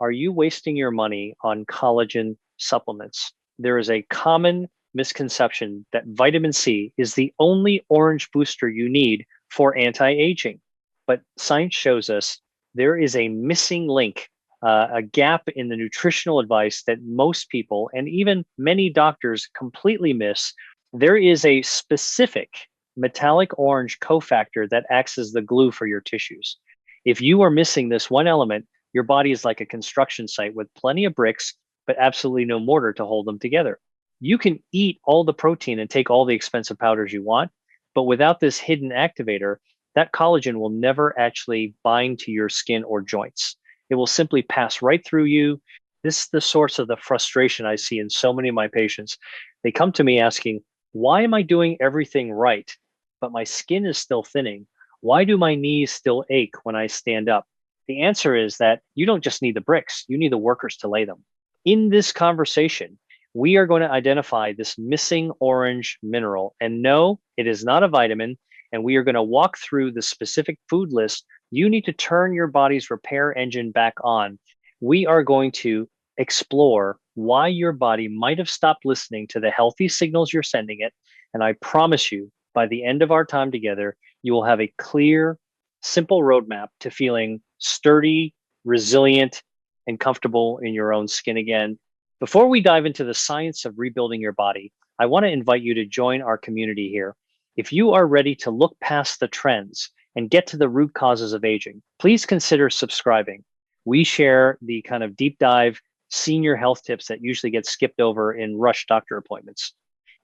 Are you wasting your money on collagen supplements? There is a common misconception that vitamin C is the only orange booster you need for anti-aging. But science shows us there is a missing link, a gap in the nutritional advice that most people and even many doctors completely miss. There is a specific metallic orange cofactor that acts as the glue for your tissues. If you are missing this one element, your body is like a construction site with plenty of bricks, but absolutely no mortar to hold them together. You can eat all the protein and take all the expensive powders you want, but without this hidden activator, that collagen will never actually bind to your skin or joints. It will simply pass right through you. This is the source of the frustration I see in so many of my patients. They come to me asking, why am I doing everything right, but my skin is still thinning? Why do my knees still ache when I stand up? The answer is that you don't just need the bricks, you need the workers to lay them. In this conversation, we are going to identify this missing orange mineral. And no, it is not a vitamin. And we are going to walk through the specific food list you need to turn your body's repair engine back on. We are going to explore why your body might have stopped listening to the healthy signals you're sending it. And I promise you, by the end of our time together, you will have a clear, simple roadmap to feeling sturdy, resilient, and comfortable in your own skin again. Before we dive into the science of rebuilding your body, I want to invite you to join our community here. If you are ready to look past the trends and get to the root causes of aging, please consider subscribing. We share the kind of deep dive senior health tips that usually get skipped over in rush doctor appointments.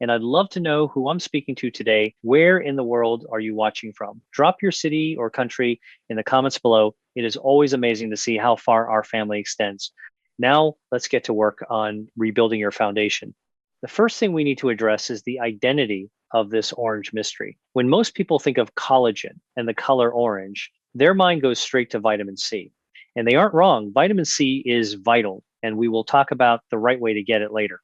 And I'd love to know who I'm speaking to today. Where in the world are you watching from? Drop your city or country in the comments below. It is always amazing to see how far our family extends. Now, let's get to work on rebuilding your foundation. The first thing we need to address is the identity of this orange mystery. When most people think of collagen and the color orange, their mind goes straight to vitamin C. And they aren't wrong. Vitamin C is vital, and we will talk about the right way to get it later.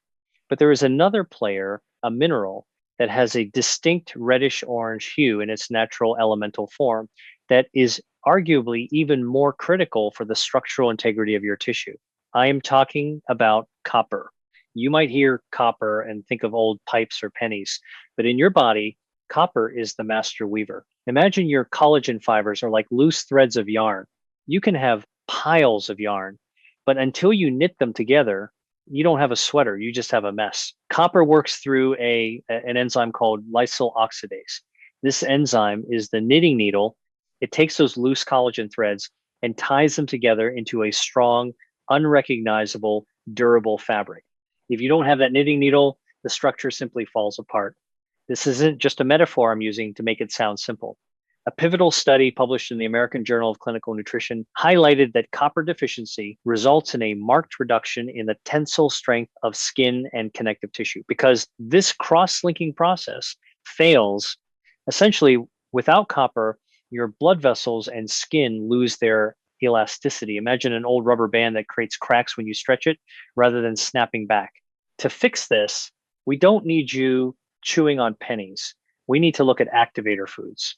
But there is another player, a mineral, that has a distinct reddish orange hue in its natural elemental form that is arguably even more critical for the structural integrity of your tissue. I am talking about copper. You might hear copper and think of old pipes or pennies, but in your body, copper is the master weaver. Imagine your collagen fibers are like loose threads of yarn. You can have piles of yarn, but until you knit them together, you don't have a sweater, you just have a mess. Copper works through an enzyme called lysyl oxidase. This enzyme is the knitting needle. It takes those loose collagen threads and ties them together into a strong, unrecognizable, durable fabric. If you don't have that knitting needle, the structure simply falls apart. This isn't just a metaphor I'm using to make it sound simple. A pivotal study published in the American Journal of Clinical Nutrition highlighted that copper deficiency results in a marked reduction in the tensile strength of skin and connective tissue because this cross-linking process fails. Essentially, without copper, your blood vessels and skin lose their elasticity. Imagine an old rubber band that creates cracks when you stretch it rather than snapping back. To fix this, we don't need you chewing on pennies. We need to look at activator foods.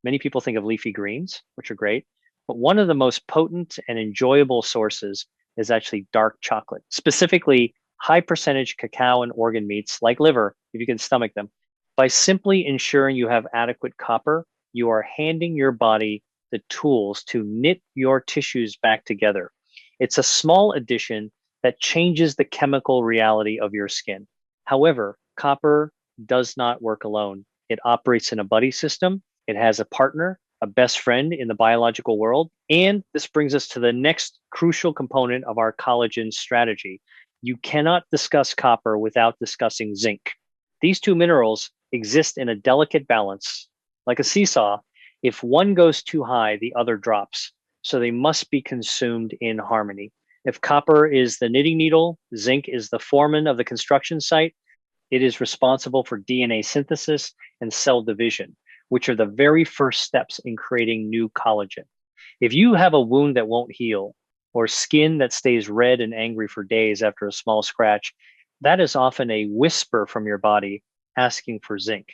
Many people think of leafy greens, which are great, but one of the most potent and enjoyable sources is actually dark chocolate, specifically high percentage cacao and organ meats like liver, if you can stomach them. By simply ensuring you have adequate copper, you are handing your body the tools to knit your tissues back together. It's a small addition that changes the chemical reality of your skin. However, copper does not work alone. It operates in a buddy system. It has a partner, a best friend in the biological world. And this brings us to the next crucial component of our collagen strategy. You cannot discuss copper without discussing zinc. These two minerals exist in a delicate balance. Like a seesaw, if one goes too high, the other drops. So they must be consumed in harmony. If copper is the knitting needle, zinc is the foreman of the construction site. It is responsible for DNA synthesis and cell division, which are the very first steps in creating new collagen. If you have a wound that won't heal, or skin that stays red and angry for days after a small scratch, that is often a whisper from your body asking for zinc.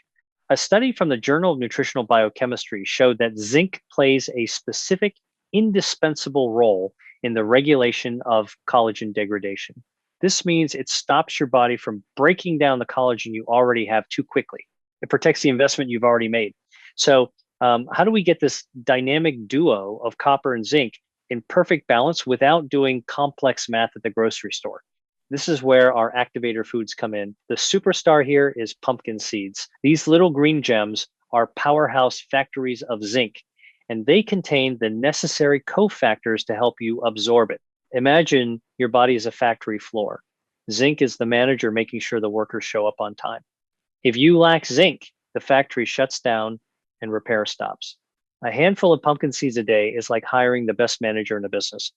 A study from the Journal of Nutritional Biochemistry showed that zinc plays a specific, indispensable role in the regulation of collagen degradation. This means it stops your body from breaking down the collagen you already have too quickly. It protects the investment you've already made. So, how do we get this dynamic duo of copper and zinc in perfect balance without doing complex math at the grocery store? This is where our activator foods come in. The superstar here is pumpkin seeds. These little green gems are powerhouse factories of zinc, and they contain the necessary cofactors to help you absorb it. Imagine your body is a factory floor. Zinc is the manager making sure the workers show up on time. If you lack zinc, the factory shuts down and repair stops. A handful of pumpkin seeds a day is like hiring the best manager in a business.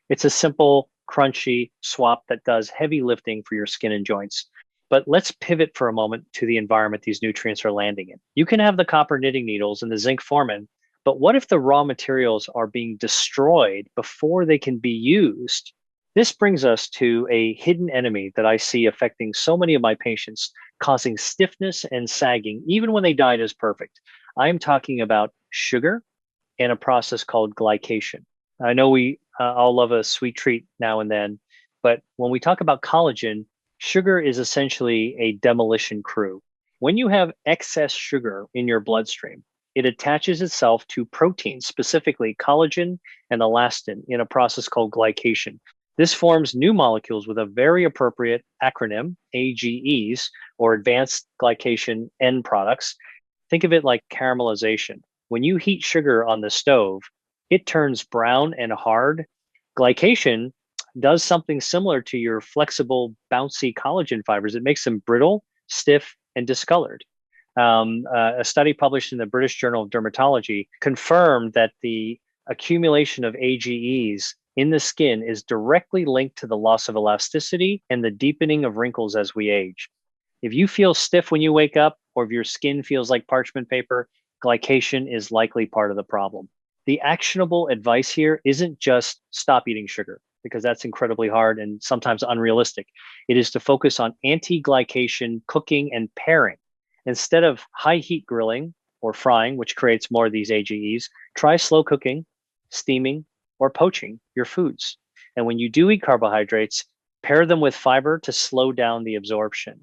It's a simple, crunchy swap that does heavy lifting for your skin and joints. But let's pivot for a moment to the environment these nutrients are landing in. You can have the copper knitting needles and the zinc formin, but what if the raw materials are being destroyed before they can be used? This brings us to a hidden enemy that I see affecting so many of my patients, causing stiffness and sagging, even when they diet as perfect. I'm talking about sugar and a process called glycation. I know we all love a sweet treat now and then, but when we talk about collagen, sugar is essentially a demolition crew. When you have excess sugar in your bloodstream, it attaches itself to proteins, specifically collagen and elastin, in a process called glycation. This forms new molecules with a very appropriate acronym, AGEs, or advanced glycation end products. Think of it like caramelization. When you heat sugar on the stove, it turns brown and hard. Glycation does something similar to your flexible, bouncy collagen fibers. It makes them brittle, stiff, and discolored. A study published in the British Journal of Dermatology confirmed that the accumulation of AGEs in the skin is directly linked to the loss of elasticity and the deepening of wrinkles as we age. If you feel stiff when you wake up, or if your skin feels like parchment paper, glycation is likely part of the problem. The actionable advice here isn't just stop eating sugar, because that's incredibly hard and sometimes unrealistic. It is to focus on anti-glycation cooking and pairing. Instead of high heat grilling or frying, which creates more of these AGEs, try slow cooking, steaming, or poaching your foods. And when you do eat carbohydrates, pair them with fiber to slow down the absorption.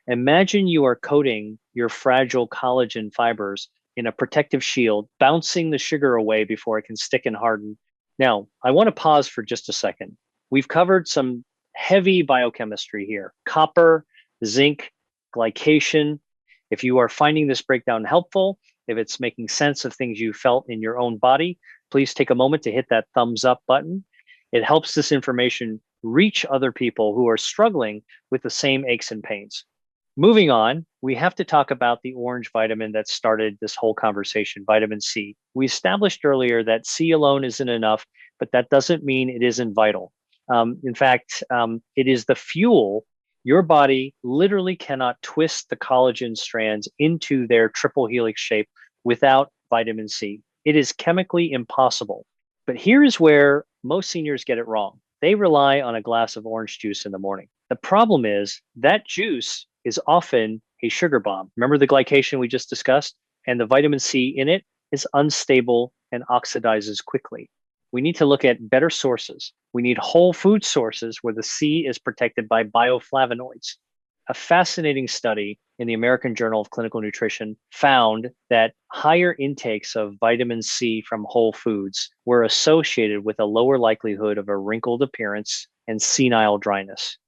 Imagine you are coating your fragile collagen fibers in a protective shield, bouncing the sugar away before it can stick and harden. Now, I want to pause for just a second. We've covered some heavy biochemistry here: copper, zinc, glycation. If you are finding this breakdown helpful, if it's making sense of things you felt in your own body, please take a moment to hit that thumbs up button. It helps this information reach other people who are struggling with the same aches and pains. Moving on, we have to talk about the orange vitamin that started this whole conversation, vitamin C. We established earlier that C alone isn't enough, but that doesn't mean it isn't vital. In fact, it is the fuel. Your body literally cannot twist the collagen strands into their triple helix shape without vitamin C. It is chemically impossible. But here is where most seniors get it wrong. They rely on a glass of orange juice in the morning. The problem is that juice is often a sugar bomb. Remember the glycation we just discussed? And the vitamin C in it is unstable and oxidizes quickly. We need to look at better sources. We need whole food sources where the C is protected by bioflavonoids. A fascinating study in the American Journal of Clinical Nutrition found that higher intakes of vitamin C from whole foods were associated with a lower likelihood of a wrinkled appearance and senile dryness.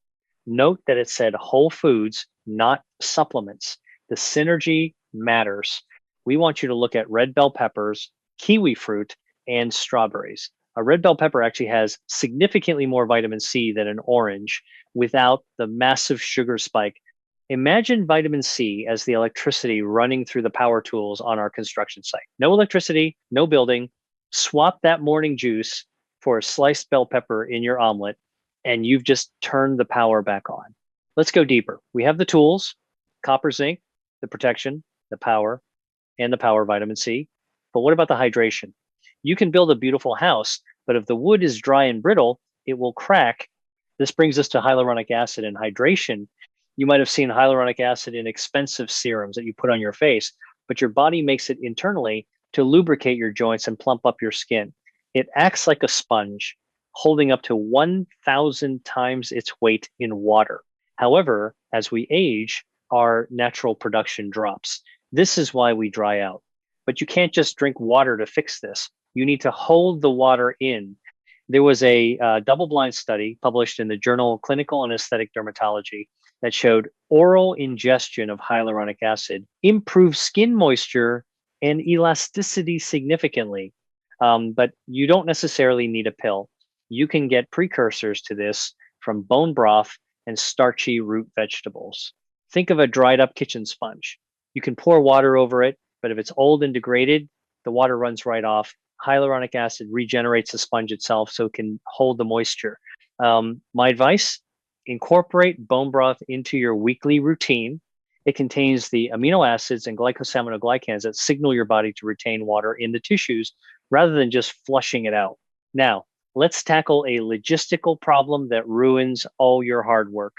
Note that it said whole foods, not supplements. The synergy matters. We want you to look at red bell peppers, kiwi fruit, and strawberries. A red bell pepper actually has significantly more vitamin C than an orange without the massive sugar spike. Imagine vitamin C as the electricity running through the power tools on our construction site. No electricity, no building. Swap that morning juice for a sliced bell pepper in your omelet, and you've just turned the power back on. Let's go deeper. We have the tools: copper, zinc, the protection, the power, and the power vitamin C. But what about the hydration? You can build a beautiful house, but if the wood is dry and brittle, it will crack. This brings us to hyaluronic acid and hydration. You might have seen hyaluronic acid in expensive serums that you put on your face, but your body makes it internally to lubricate your joints and plump up your skin. It acts like a sponge, holding up to 1,000 times its weight in water. However, as we age, our natural production drops. This is why we dry out. But you can't just drink water to fix this. You need to hold the water in. There was a double-blind study published in the journal Clinical and Aesthetic Dermatology that showed oral ingestion of hyaluronic acid improved skin moisture and elasticity significantly. But you don't necessarily need a pill. You can get precursors to this from bone broth and starchy root vegetables. Think of a dried up kitchen sponge. You can pour water over it, but if it's old and degraded, the water runs right off. Hyaluronic acid regenerates the sponge itself so it can hold the moisture. My advice, incorporate bone broth into your weekly routine. It contains the amino acids and glycosaminoglycans that signal your body to retain water in the tissues rather than just flushing it out. Now, let's tackle a logistical problem that ruins all your hard work: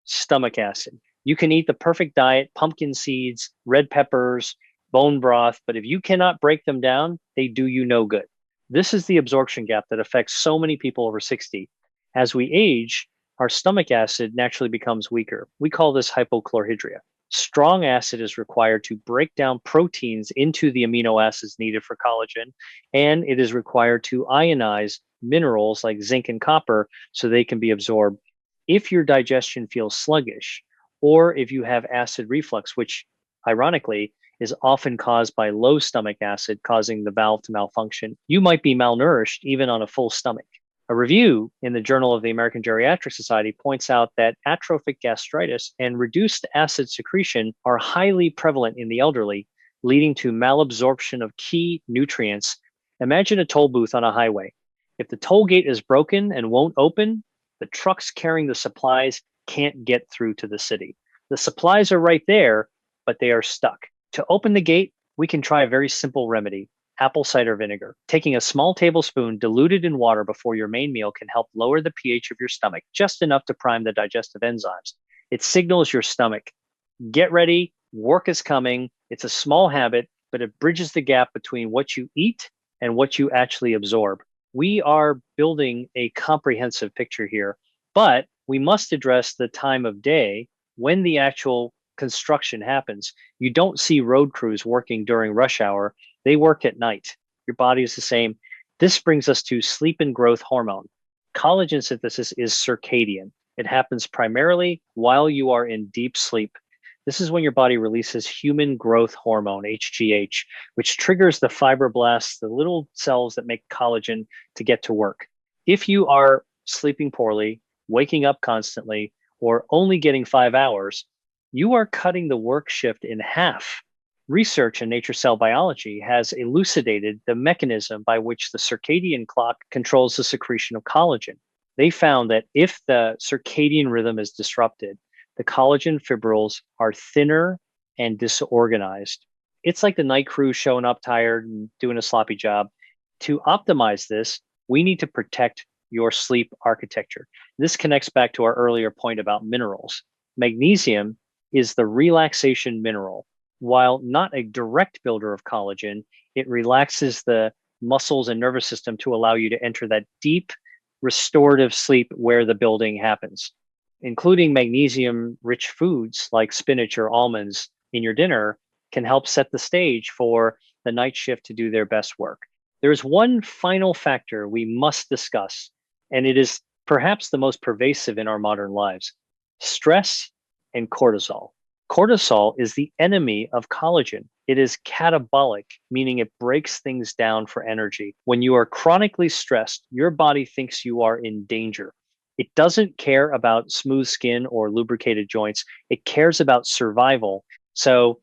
stomach acid. You can eat the perfect diet, pumpkin seeds, red peppers, bone broth, but if you cannot break them down, they do you no good. This is the absorption gap that affects so many people over 60. As we age, our stomach acid naturally becomes weaker. We call this hypochlorhydria. Strong acid is required to break down proteins into the amino acids needed for collagen, and it is required to ionize minerals like zinc and copper so they can be absorbed. If your digestion feels sluggish, or if you have acid reflux, which ironically is often caused by low stomach acid causing the valve to malfunction, you might be malnourished even on a full stomach. A review in the Journal of the American Geriatric Society points out that atrophic gastritis and reduced acid secretion are highly prevalent in the elderly, leading to malabsorption of key nutrients. Imagine a toll booth on a highway. If the toll gate is broken and won't open, the trucks carrying the supplies can't get through to the city. The supplies are right there, but they are stuck. To open the gate, we can try a very simple remedy: apple cider vinegar. Taking a small tablespoon diluted in water before your main meal can help lower the pH of your stomach, just enough to prime the digestive enzymes. It signals your stomach, get ready, work is coming. It's a small habit, but it bridges the gap between what you eat and what you actually absorb. We are building a comprehensive picture here, but we must address the time of day when the actual construction happens. You don't see road crews working during rush hour. They work at night. Your body is the same. This brings us to sleep and growth hormone. Collagen synthesis is circadian. It happens primarily while you are in deep sleep. This is when your body releases human growth hormone, HGH, which triggers the fibroblasts, the little cells that make collagen, to get to work. If you are sleeping poorly, waking up constantly, or only getting 5 hours, you are cutting the work shift in half. Research in Nature Cell Biology has elucidated the mechanism by which the circadian clock controls the secretion of collagen. They found that if the circadian rhythm is disrupted, the collagen fibrils are thinner and disorganized. It's like the night crew showing up tired and doing a sloppy job. To optimize this, we need to protect your sleep architecture. This connects back to our earlier point about minerals. Magnesium is the relaxation mineral. While not a direct builder of collagen, it relaxes the muscles and nervous system to allow you to enter that deep restorative sleep where the building happens. Including magnesium-rich foods like spinach or almonds in your dinner can help set the stage for the night shift to do their best work. There is one final factor we must discuss, and it is perhaps the most pervasive in our modern lives: stress and cortisol. Cortisol is the enemy of collagen. It is catabolic, meaning it breaks things down for energy. When you are chronically stressed, your body thinks you are in danger. It doesn't care about smooth skin or lubricated joints. It cares about survival. So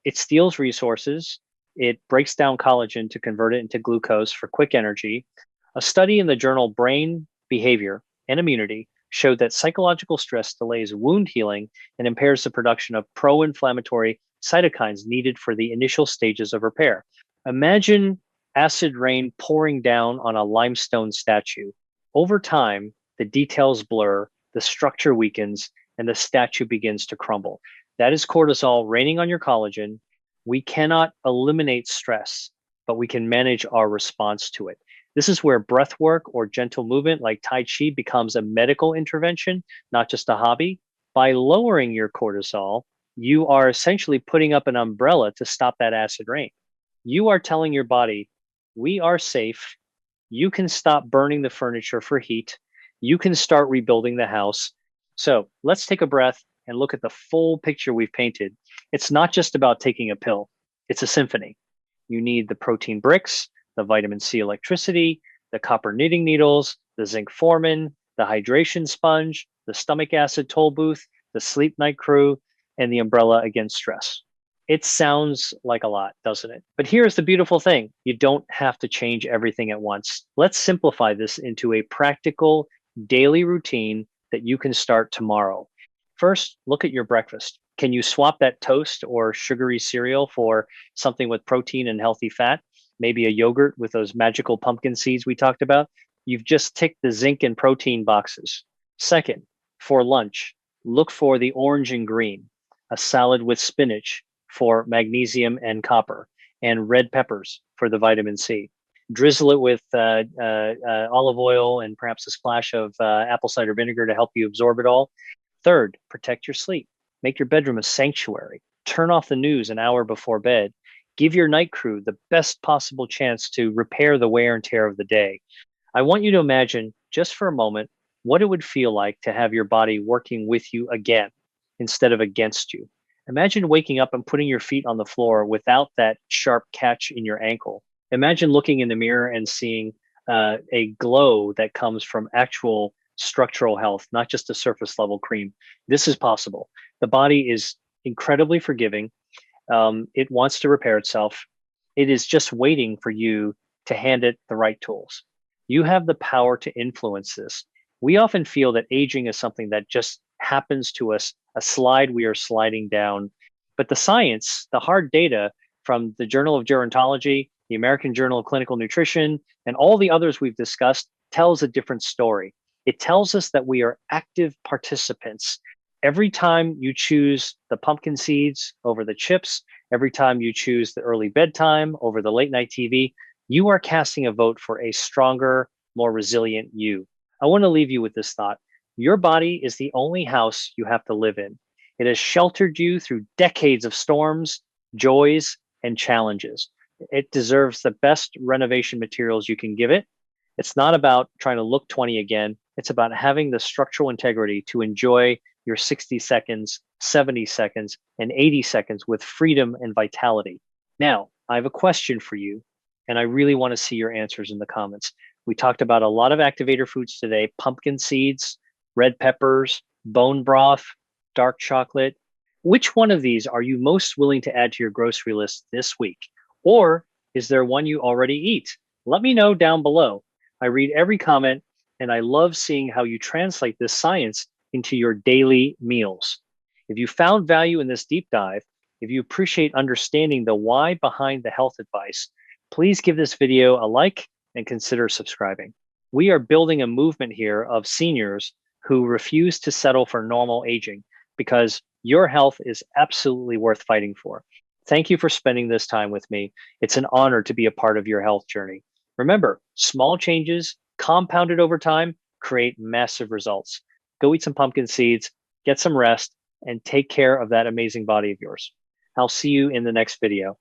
it steals resources. It breaks down collagen to convert it into glucose for quick energy. A study in the journal Brain Behavior and Immunity showed that psychological stress delays wound healing and impairs the production of pro-inflammatory cytokines needed for the initial stages of repair. Imagine acid rain pouring down on a limestone statue. Over time, the details blur, the structure weakens, and the statue begins to crumble. That is cortisol raining on your collagen. We cannot eliminate stress, but we can manage our response to it. This is where breath work or gentle movement like Tai Chi becomes a medical intervention, not just a hobby. By lowering your cortisol, you are essentially putting up an umbrella to stop that acid rain. You are telling your body, we are safe. You can stop burning the furniture for heat. You can start rebuilding the house. So let's take a breath and look at the full picture we've painted. It's not just about taking a pill, it's a symphony. You need the protein bricks, the vitamin C electricity, the copper knitting needles, the zinc formin, the hydration sponge, the stomach acid toll booth, the sleep night crew, and the umbrella against stress. It sounds like a lot, doesn't it? But here's the beautiful thing. You don't have to change everything at once. Let's simplify this into a practical daily routine that you can start tomorrow. First, look at your breakfast. Can you swap that toast or sugary cereal for something with protein and healthy fat? Maybe a yogurt with those magical pumpkin seeds we talked about? You've just ticked the zinc and protein boxes. Second, for lunch, look for the orange and green, a salad with spinach for magnesium and copper, and red peppers for the vitamin C. Drizzle it with olive oil and perhaps a splash of apple cider vinegar to help you absorb it all. Third, protect your sleep. Make your bedroom a sanctuary. Turn off the news an hour before bed. Give your night crew the best possible chance to repair the wear and tear of the day. I want you to imagine, just for a moment, what it would feel like to have your body working with you again instead of against you. Imagine waking up and putting your feet on the floor without that sharp catch in your ankle. Imagine looking in the mirror and seeing a glow that comes from actual structural health, not just a surface level cream. This is possible. The body is incredibly forgiving. It wants to repair itself. It is just waiting for you to hand it the right tools. You have the power to influence this. We often feel that aging is something that just happens to us, a slide we are sliding down. But the science, the hard data from the Journal of Gerontology, the American Journal of Clinical Nutrition, and all the others we've discussed tells a different story. It tells us that we are active participants. Every time you choose the pumpkin seeds over the chips, every time you choose the early bedtime over the late night TV, you are casting a vote for a stronger, more resilient you. I want to leave you with this thought. Your body is the only house you have to live in. It has sheltered you through decades of storms, joys, and challenges. It deserves the best renovation materials you can give it. It's not about trying to look 20 again. It's about having the structural integrity to enjoy your 60 seconds, 70 seconds, and 80 seconds with freedom and vitality. Now, I have a question for you, and I really want to see your answers in the comments. We talked about a lot of activator foods today: pumpkin seeds, red peppers, bone broth, dark chocolate. Which one of these are you most willing to add to your grocery list this week? Or is there one you already eat? Let me know down below. I read every comment, and I love seeing how you translate this science into your daily meals. If you found value in this deep dive, if you appreciate understanding the why behind the health advice, please give this video a like and consider subscribing. We are building a movement here of seniors who refuse to settle for normal aging, because your health is absolutely worth fighting for. Thank you for spending this time with me. It's an honor to be a part of your health journey. Remember, small changes compounded over time create massive results. Go eat some pumpkin seeds, get some rest, and take care of that amazing body of yours. I'll see you in the next video.